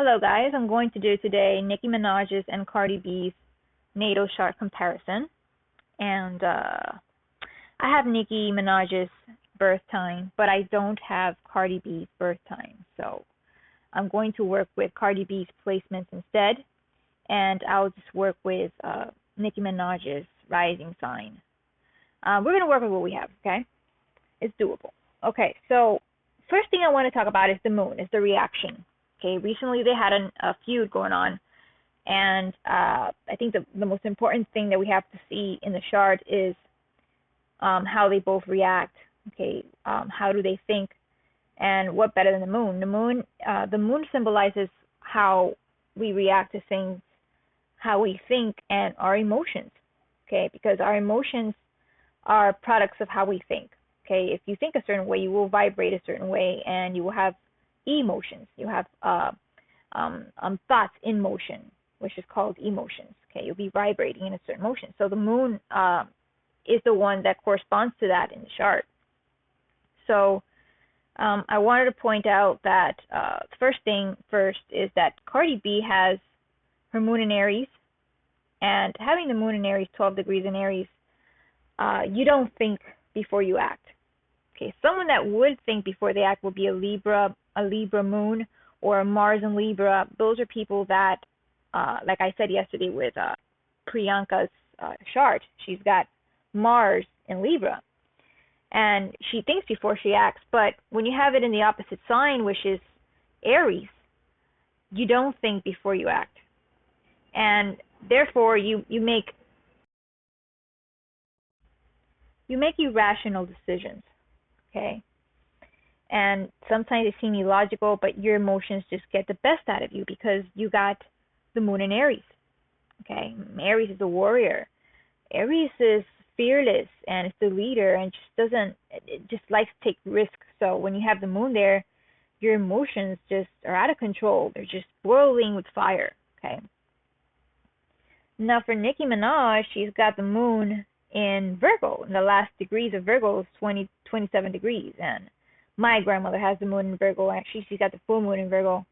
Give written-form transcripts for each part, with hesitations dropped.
Hello guys, I'm going to do today Nicki Minaj's and Cardi B's natal chart comparison. And I have Nicki Minaj's birth time, but I don't have Cardi B's birth time. So I'm going to work with Cardi B's placements instead, and I'll just work with Nicki Minaj's rising sign. We're going to work with what we have, okay? It's doable. Okay, so first thing I want to talk about is the moon, is the reaction. Okay, recently they had a feud going on, and I think the most important thing that we have to see in the chart is how they both react. Okay, how do they think, and what better than the moon? The moon symbolizes how we react to things, how we think, and our emotions. Okay, because our emotions are products of how we think. Okay, if you think a certain way, you will vibrate a certain way, and you will have emotions. You have thoughts in motion, which is called emotions. Okay, you'll be vibrating in a certain motion. So the moon is the one that corresponds to that in the chart. So I wanted to point out that first is that Cardi B has her moon in Aries, and having the moon in Aries, 12 degrees in Aries, you don't think before you act. Okay, someone that would think before they act will be a Libra moon, or a Mars in Libra. Those are people that, like I said yesterday with Priyanka's chart, she's got Mars in Libra, and she thinks before she acts. But when you have it in the opposite sign, which is Aries, you don't think before you act, and therefore you make irrational decisions. Okay. And sometimes they seem illogical, but your emotions just get the best out of you because you got the moon in Aries. Okay, Aries is a warrior. Aries is fearless and it's the leader and just likes to take risks. So when you have the moon there, your emotions just are out of control. They're just boiling with fire. Okay. Now for Nicki Minaj, she's got the moon in Virgo. In the last degrees of Virgo is 27 degrees, and my grandmother has the moon in Virgo. Actually, she's got the full moon in Virgo.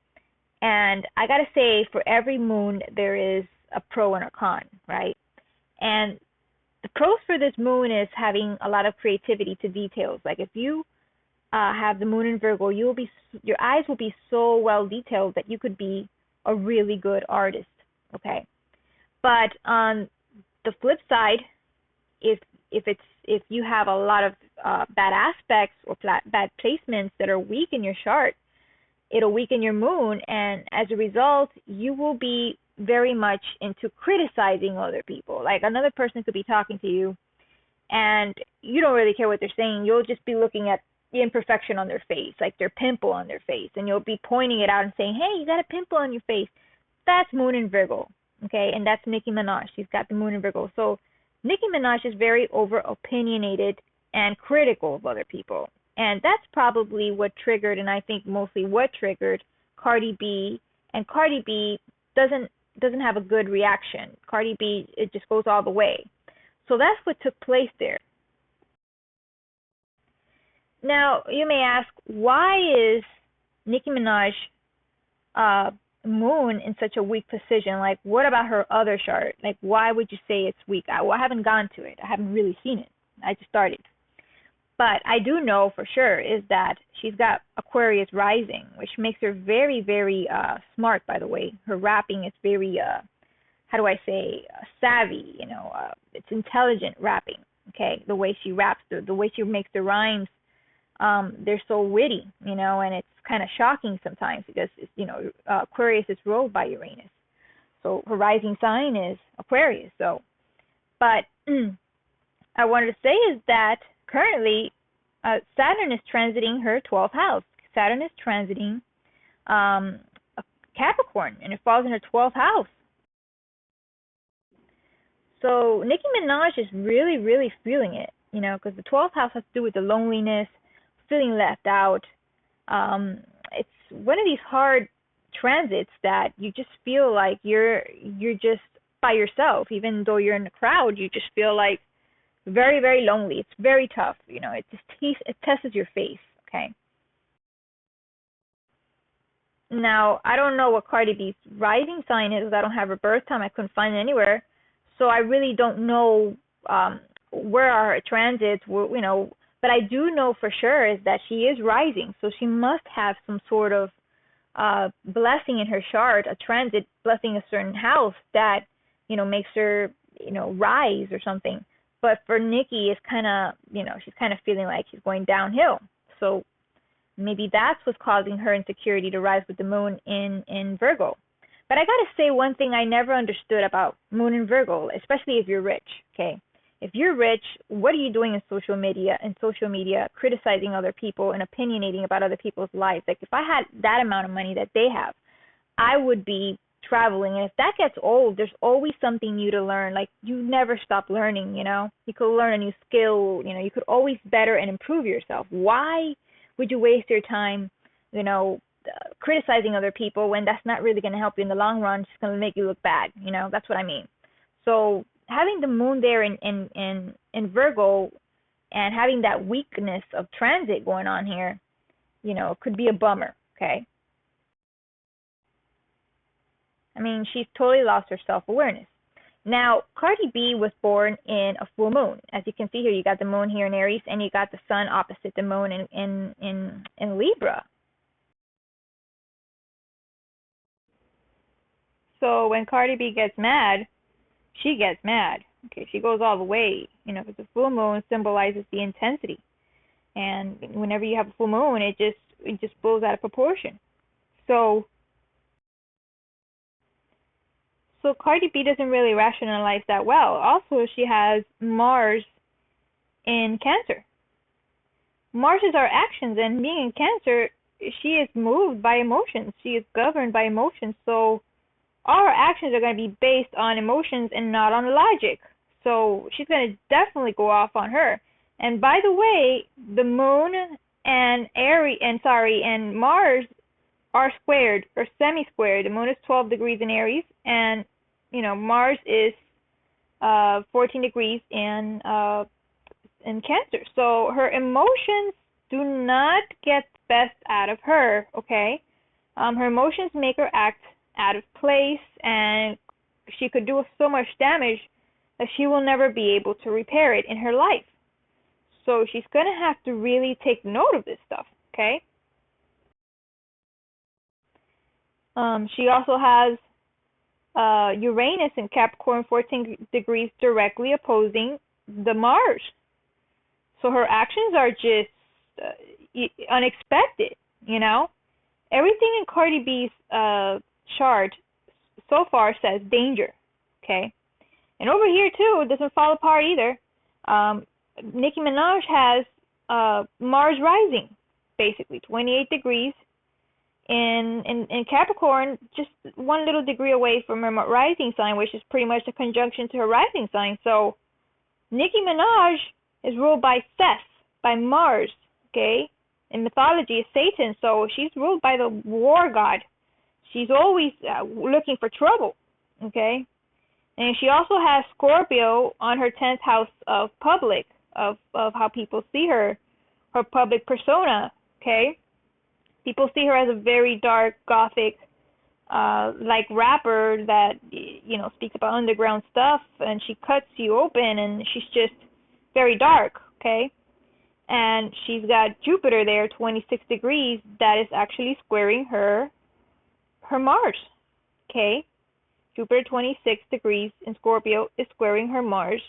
And I gotta say, for every moon, there is a pro and a con, right? And the pros for this moon is having a lot of creativity to details. Like if you have the moon in Virgo, your eyes will be so well detailed that you could be a really good artist, okay? But on the flip side, if you have a lot of bad aspects or bad placements that are weak in your chart, it'll weaken your moon, and as a result, you will be very much into criticizing other people. Like another person could be talking to you, and you don't really care what they're saying. You'll just be looking at the imperfection on their face, like their pimple on their face, and you'll be pointing it out and saying, "Hey, you got a pimple on your face." That's moon in Virgo, okay? And that's Nicki Minaj. She's got the moon in Virgo. So Nicki Minaj is very over-opinionated and critical of other people. And that's probably what triggered, and I think mostly what triggered Cardi B. And Cardi B doesn't have a good reaction. Cardi B, it just goes all the way. So that's what took place there. Now, you may ask, why is Nicki Minaj moon in such a weak position? Like, what about her other chart? Like, why would you say it's weak? I haven't gone to it. I haven't really seen it. I just started. But I do know for sure is that she's got Aquarius rising, which makes her very, very smart, by the way. Her rapping is very, how do I say, savvy, it's intelligent rapping, okay? The way she raps, the way she makes the rhymes, they're so witty, and it's kind of shocking sometimes because, Aquarius is ruled by Uranus. So her rising sign is Aquarius. So, but I wanted to say is that currently Saturn is transiting her 12th house. Saturn is transiting Capricorn, and it falls in her 12th house. So Nicki Minaj is really, really feeling it, because the 12th house has to do with the loneliness, feeling left out. It's one of these hard transits that you just feel like you're just by yourself. Even though you're in a crowd, you just feel like very, very lonely. It's very tough, it tests your face, okay? Now, I don't know what Cardi B's rising sign is. I don't have her birth time. I couldn't find it anywhere. So I really don't know where are her transits, but I do know for sure is that she is rising. So she must have some sort of blessing in her chart, a transit blessing a certain house that, makes her, rise or something. But for Nicki, it's kind of, she's kind of feeling like she's going downhill. So maybe that's what's causing her insecurity to rise with the moon in Virgo. But I gotta say one thing I never understood about moon in Virgo, especially if you're rich, okay? If you're rich, what are you doing in social media criticizing other people and opinionating about other people's lives? Like if I had that amount of money that they have, I would be traveling. And if that gets old, there's always something new to learn. Like you never stop learning, You could learn a new skill, you could always better and improve yourself. Why would you waste your time, criticizing other people when that's not really going to help you in the long run? It's just going to make you look bad. That's what I mean. So having the moon there in Virgo and having that weakness of transit going on here, could be a bummer. Okay. I mean, she's totally lost her self-awareness. Now, Cardi B was born in a full moon. As you can see here, you got the moon here in Aries, and you got the sun opposite the moon in Libra. So when Cardi B gets mad, she gets mad. Okay, she goes all the way, because the full moon symbolizes the intensity, and whenever you have a full moon, it just blows out of proportion. So Cardi B doesn't really rationalize that well. Also, she has Mars in Cancer. Mars is our actions, and being in Cancer, she is moved by emotions. She is governed by emotions. So all her actions are going to be based on emotions and not on logic. So she's going to definitely go off on her. And by the way, the moon and Mars are squared or semi-squared. The moon is 12 degrees in Aries, and Mars is 14 degrees in Cancer. So her emotions do not get the best out of her, okay? Her emotions make her act out of place, and she could do so much damage that she will never be able to repair it in her life. So she's going to have to really take note of this stuff, okay? She also has Uranus in Capricorn 14 degrees directly opposing the Mars. So her actions are just unexpected, Everything in Cardi B's chart so far says danger, okay? And over here, too, it doesn't fall apart either. Nicki Minaj has Mars rising, basically, 28 degrees in Capricorn, just one little degree away from her rising sign, which is pretty much a conjunction to her rising sign. So Nicki Minaj is ruled by Seth, by Mars, okay? In mythology, is Satan, so she's ruled by the war god. She's always looking for trouble, okay? And she also has Scorpio on her 10th house of public, of how people see her public persona, okay? People see her as a very dark, gothic, like rapper that, speaks about underground stuff, and she cuts you open, and she's just very dark, okay? And she's got Jupiter there, 26 degrees, that is actually squaring her Mars, okay? Jupiter 26 degrees in Scorpio is squaring her Mars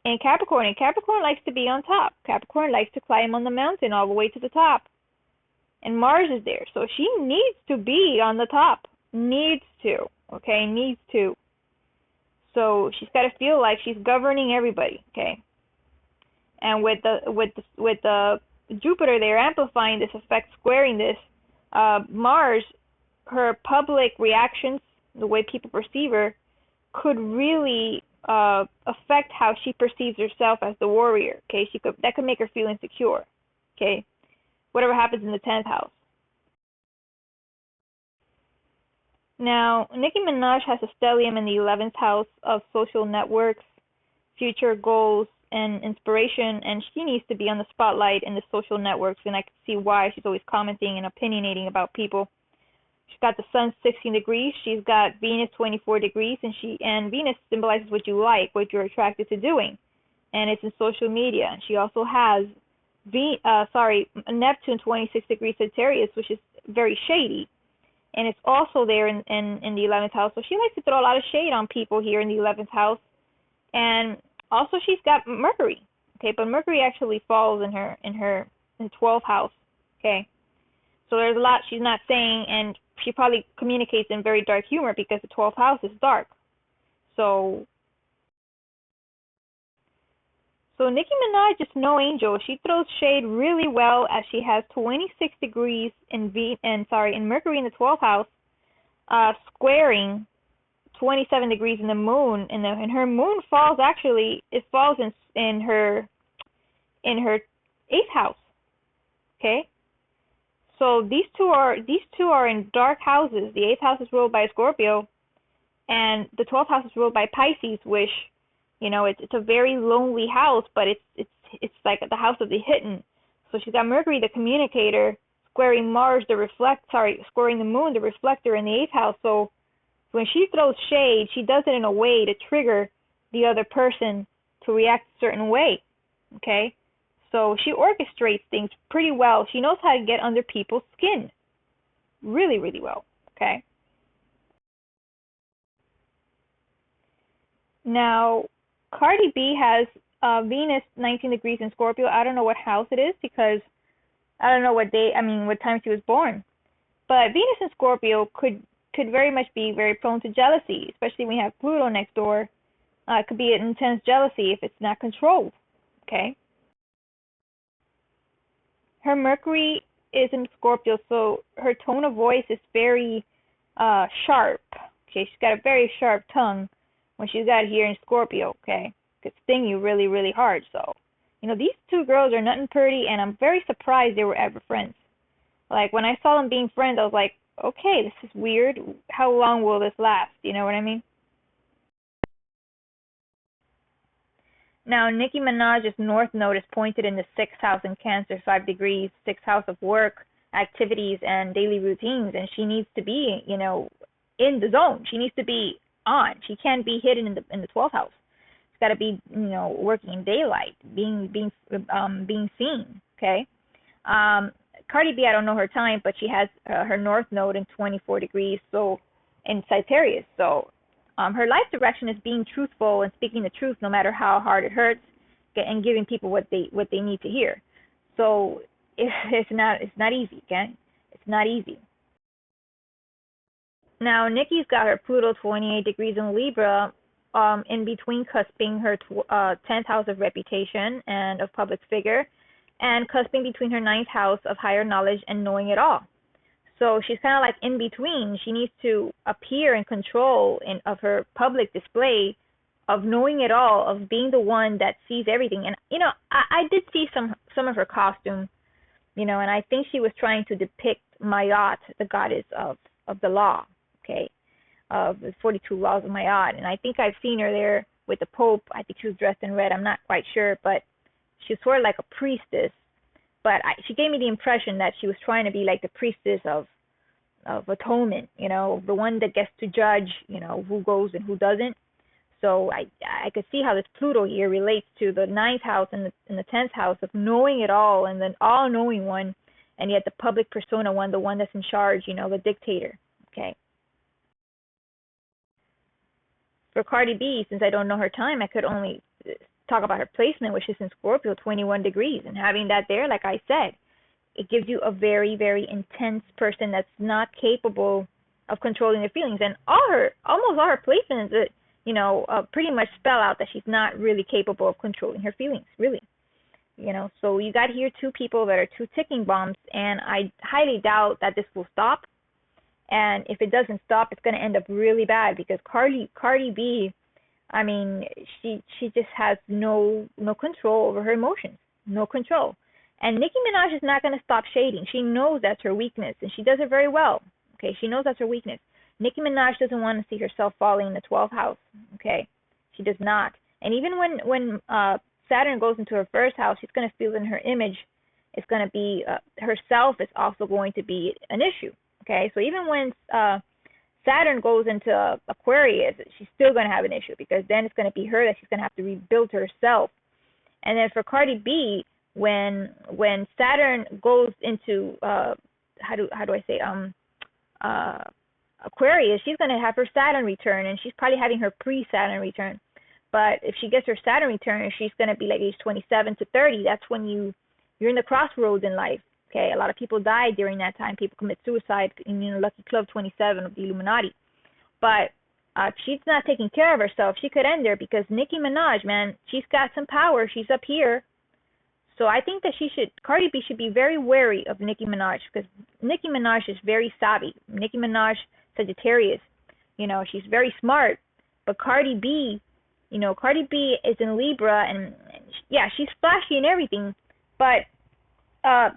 in Capricorn. And Capricorn likes to be on top. Capricorn likes to climb on the mountain all the way to the top. And Mars is there. So she needs to be on the top. Needs to. Okay? Needs to. So she's got to feel like she's governing everybody. Okay? And with the Jupiter there amplifying this effect, squaring this, Mars, her public reactions, the way people perceive her, could really affect how she perceives herself as the warrior. Okay, that could make her feel insecure. Okay, whatever happens in the 10th house. Now, Nicki Minaj has a stellium in the 11th house of social networks, future goals, and inspiration, and she needs to be on the spotlight in the social networks, and I can see why. She's always commenting and opinionating about people. She's got the sun 16 degrees. She's got Venus 24 degrees, and Venus symbolizes what you like, what you're attracted to doing, and it's in social media. She also has Neptune 26 degrees Sagittarius, which is very shady, and it's also there in the 11th house. So she likes to throw a lot of shade on people here in the 11th house, and also she's got Mercury. Okay, but Mercury actually falls in the 12th house. Okay, so there's a lot she's not saying, and she probably communicates in very dark humor because the 12th house is dark. So Nicki Minaj is no angel. She throws shade really well, as she has 26 degrees in Mercury in the 12th house, squaring 27 degrees in the moon, and her moon falls in her 8th house. Okay, so these two are in dark houses. The 8th house is ruled by Scorpio, and the 12th house is ruled by Pisces, which, it's a very lonely house, but it's like the house of the hidden. So she's got Mercury, the communicator, squaring squaring the moon, the reflector, in the 8th house. So when she throws shade, she does it in a way to trigger the other person to react a certain way. Okay? So she orchestrates things pretty well. She knows how to get under people's skin. Really, really well. Okay? Now, Cardi B has Venus 19 degrees in Scorpio. I don't know what house it is because I don't know what time she was born. But Venus in Scorpio could very much be very prone to jealousy, especially when you have Pluto next door. It could be an intense jealousy if it's not controlled. Okay? Her Mercury is in Scorpio, so her tone of voice is very sharp. Okay, she's got a very sharp tongue when she's got it here in Scorpio. Okay, it could sting you really, really hard. So, these two girls are nothing pretty, and I'm very surprised they were ever friends. Like, when I saw them being friends, I was like, okay, this is weird. How long will this last? You know what I mean? Now, Nicki Minaj's North Node is pointed in the 6th house in Cancer, 5 degrees, 6th house of work, activities, and daily routines, and she needs to be, in the zone. She needs to be on. She can't be hidden in the 12th house. She's got to be, working in daylight, being seen. Okay. Cardi B, I don't know her time, but she has her North Node in 24 degrees, so in Sagittarius. So her life direction is being truthful and speaking the truth, no matter how hard it hurts, and giving people what they need to hear. So it's not easy. Okay, it's not easy. Now, Nikki's got her Pluto 28 degrees in Libra, in between cusping her 10th house of reputation and of public figure, and cusping between her 9th house of higher knowledge and knowing it all. So she's kind of like in between. She needs to appear in control of her public display of knowing it all, of being the one that sees everything. And I did see some of her costume, and I think she was trying to depict Mayat, the goddess of the law. Okay, of the 42 laws of Mayat, and I think I've seen her there with the Pope. I think she was dressed in red. I'm not quite sure, but she was sort of like a priestess. But she gave me the impression that she was trying to be like the priestess of atonement, the one that gets to judge, who goes and who doesn't. So I could see how this Pluto here relates to the 9th house and the 10th house of knowing it all, and then all-knowing one, and yet the public persona one, the one that's in charge, the dictator. Okay. For Cardi B, since I don't know her time, I could only talk about her placement, which is in Scorpio, 21 degrees. And having that there, like I said, it gives you a very, very intense person that's not capable of controlling their feelings. And almost all her placements, pretty much spell out that she's not really capable of controlling her feelings, really. So you got here two people that are two ticking bombs, and I highly doubt that this will stop. And if it doesn't stop, it's going to end up really bad, because Cardi B, I mean, she just has no control over her emotions, no control. And Nicki Minaj is not going to stop shading. She knows that's her weakness, and she does it very well. Okay, she knows that's her weakness. Nicki Minaj doesn't want to see herself falling in the 12th house. Okay, she does not. And even when Saturn goes into her first house, she's going to feel in her image. It's going to be herself is also going to be an issue. Okay, so even when Saturn goes into Aquarius, she's still going to have an issue, because then it's going to be her that she's going to have to rebuild herself. And then for Cardi B, when Saturn goes into how do I say Aquarius, she's going to have her Saturn return, and she's probably having her pre-Saturn return. But if she gets her Saturn return, she's going to be like age 27 to 30. That's when you're in the crossroads in life. Okay, a lot of people die during that time. People commit suicide in, Lucky Club 27 of the Illuminati. But if she's not taking care of herself, she could end there, because Nicki Minaj, man, she's got some power. She's up here. So I think that Cardi B should be very wary of Nicki Minaj, because Nicki Minaj is very savvy. Nicki Minaj, Sagittarius, she's very smart. But Cardi B, Cardi B is in Libra, and yeah, she's flashy and everything, but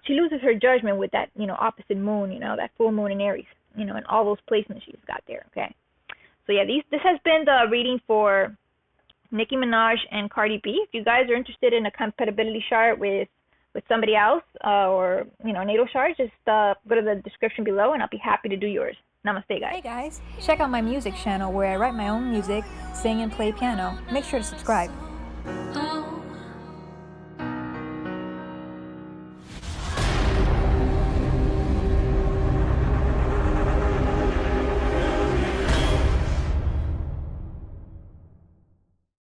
she loses her judgment with that, opposite moon, that full moon in Aries, and all those placements she's got there. Okay, so yeah, this has been the reading for Nicki Minaj and Cardi B. If you guys are interested in a compatibility chart with somebody else, or natal chart, just go to the description below, and I'll be happy to do yours. Namaste, guys. Hey guys, check out my music channel where I write my own music, sing and play piano. Make sure to subscribe.